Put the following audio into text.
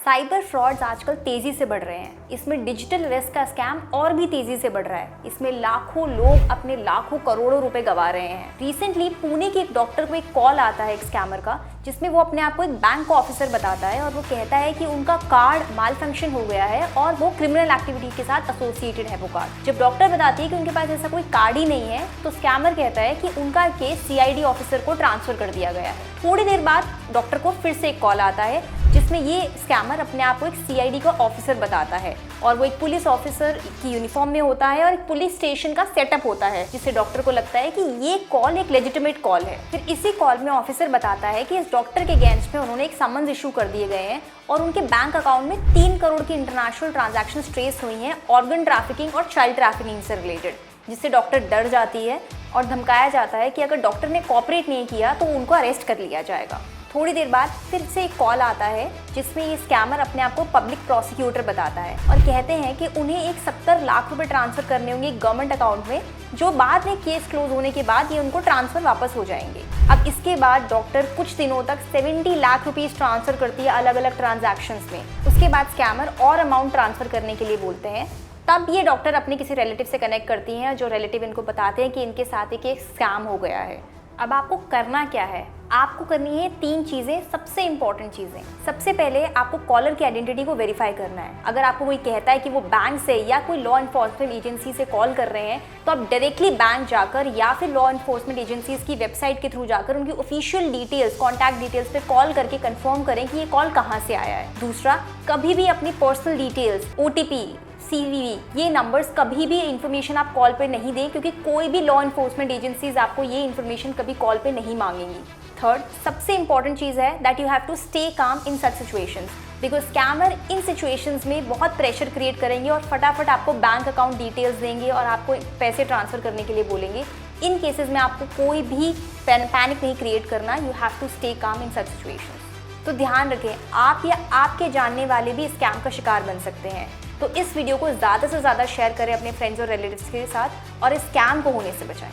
Cyber frauds आजकल तेजी से बढ़ रहे हैं। इसमें डिजिटल रिस्क का स्कैम और भी तेजी से बढ़ रहा है। इसमें लाखों लोग अपने लाखों करोड़ों रुपए गंवा रहे हैं। रिसेंटली पुणे के एक डॉक्टर को एक कॉल आता है एक स्कैमर का, जिसमें वो अपने आप को एक बैंक ऑफिसर बताता है और वो कहता है कि उनका कार्ड माल फंक्शन हो गया है और वो क्रिमिनल एक्टिविटी के साथ एसोसिएटेड है वो कार्ड। जब डॉक्टर बताती है कि उनके पास ऐसा कोई कार्ड ही नहीं है, तो स्कैमर कहता है कि उनका केस सीआईडी ऑफिसर को ट्रांसफर कर दिया गया है। थोड़ी देर बाद डॉक्टर को फिर से एक कॉल आता है, जिसमें ये स्कैमर अपने आप को एक सीआईडी का ऑफिसर बताता है और वो एक पुलिस ऑफिसर की यूनिफॉर्म में होता है और एक पुलिस स्टेशन का सेटअप होता है, जिससे डॉक्टर को लगता है कि ये कॉल एक लेजिटिमेट कॉल है। फिर इसी कॉल में ऑफिसर बताता है कि इस डॉक्टर के अगेंस्ट में उन्होंने एक समन्स इशू कर दिए गए हैं और उनके बैंक अकाउंट में 3 करोड़ की इंटरनेशनल ट्रांजैक्शन ट्रेस हुई हैं ऑर्गन ट्रैफिकिंग और चाइल्ड ट्रैफिकिंग से रिलेटेड, जिससे डॉक्टर डर जाती है और धमकाया जाता है कि अगर डॉक्टर ने कोऑपरेट नहीं किया तो उनको अरेस्ट कर लिया जाएगा। थोड़ी देर बाद फिर से एक कॉल आता है, जिसमें ये स्कैमर अपने आप को पब्लिक प्रोसिक्यूटर बताता है और कहते हैं कि उन्हें एक 70 लाख रुपए ट्रांसफर करने होंगे गवर्नमेंट अकाउंट में, जो बाद में केस क्लोज होने के बाद ये उनको ट्रांसफर वापस हो जाएंगे। अब इसके बाद डॉक्टर कुछ दिनों तक 70 लाख रुपीस ट्रांसफर करती है अलग अलग ट्रांजैक्शंस में। उसके बाद स्कैमर और अमाउंट ट्रांसफर करने के लिए बोलते हैं। तब ये डॉक्टर अपने किसी रिलेटिव से कनेक्ट करती हैं, जो रिलेटिव इनको बताते हैं कि इनके साथ एक स्कैम हो गया है। अब आपको करना क्या है? आपको करनी है 3 चीज़ें, सबसे इंपॉर्टेंट चीज़ें। सबसे पहले आपको कॉलर की आइडेंटिटी को वेरीफाई करना है। अगर आपको कोई कहता है कि वो बैंक से या कोई लॉ इन्फोर्समेंट एजेंसी से कॉल कर रहे हैं, तो आप डायरेक्टली बैंक जाकर या फिर लॉ इन्फोर्समेंट एजेंसीज की वेबसाइट के थ्रू जाकर उनकी ऑफिशियल डिटेल्स, कॉन्टैक्ट डिटेल्स पे कॉल करके कंफर्म करें कि ये कॉल कहाँ से आया है। दूसरा, कभी भी अपनी पर्सनल डिटेल्स, OTP, CVV, ये नंबर्स कभी भी इन्फॉर्मेशन आप कॉल पे नहीं दें, क्योंकि कोई भी लॉ इन्फोर्समेंट एजेंसीज आपको ये इन्फॉर्मेशन कभी कॉल पे नहीं मांगेंगी। थर्ड, सबसे इंपॉर्टेंट चीज़ है that you have to stay calm in such situations, because scammer इन सिचुएशंस में बहुत प्रेशर क्रिएट करेंगे और फटाफट आपको बैंक अकाउंट डिटेल्स देंगे और आपको पैसे ट्रांसफर करने के लिए बोलेंगे। इन केसेस में आपको कोई भी पैनिक नहीं क्रिएट करना, you have to stay calm in such situations. तो ध्यान रखें, आप या आपके जानने वाले भी स्कैम का शिकार बन सकते हैं। तो इस वीडियो को ज़्यादा से ज़्यादा शेयर करें अपने फ्रेंड्स और रिलेटिव्स के साथ और इस स्कैम को होने से बचाएं।